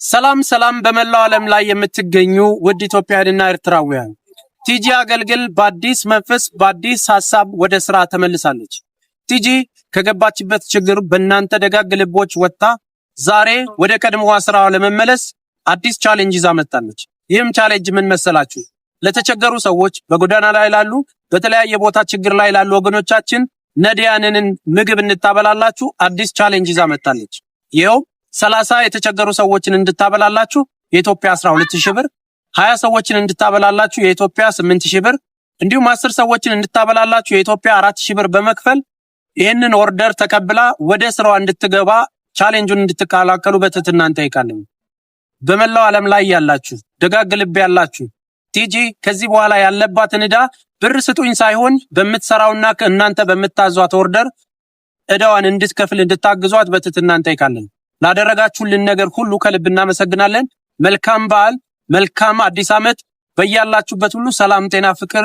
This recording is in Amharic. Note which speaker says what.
Speaker 1: ሰላም ሰላም በመላው ዓለም ላይ የምትገኙ ውድ ኢትዮጵያውያንና ኤርትራውያን ቲጂ አገልግል በአዲስ መንፈስ በአዲስ ሐሳብ ወደ ስራ ተመልሳለች። ቲጂ ከገባችበት ችግር በእናንተ ደጋግ ልቦች ወጣ ዛሬ ወደ ቀድሞዋ ስራዋ ለመመለስ አዲስ ቻሌንጅ ይዛ መጣለች። ይህም ቻሌንጅ ምን መሰላችሁ? ለተቸገሩ ሰዎች፣ በጎዳና ላይ ላሉ፣ በተለያየ ቦታ ችግር ላይ ላሉ ወገኖቻችን ነዲያንን ምግብ እንታበላላችሁ አዲስ ቻሌንጅ ይዛ መጣለች። ይሄው 30 የተቸገሩ ሰዎችን እንድታበላላችሁ የኢትዮጵያ 12000 ብር፣ 20 ሰዎችን እንድታበላላችሁ የኢትዮጵያ 8000 ብር፣ እንዲሁም 10 ሰዎችን እንድታበላላችሁ የኢትዮጵያ 4000 ብር በመክፈል ይህንን ኦርደር ተቀብላ ወደ ስራዋ እንድትገባ ቻሌንጁን እንድትቀላቀሉ በትህትና እንጠይቃለን። በመላው ዓለም ላይ ያላችሁ ደጋግ ልብ ያላችሁ ቲጂ ከዚህ በኋላ ያለባትን ዕዳ ብር ስጡኝ ሳይሆን በምትሰራውና እናንተ በምታዟት ኦርደር ዕዳዋን እንድትከፍል እንድታግዟት በትህትና እንጠይቃለን። ላደረጋችሁልን ነገር ሁሉ ከልብ እናመሰግናለን። መልካም በዓል፣ መልካም አዲስ ዓመት። በያላችሁበት ሁሉ ሰላም፣ ጤና፣ ፍቅር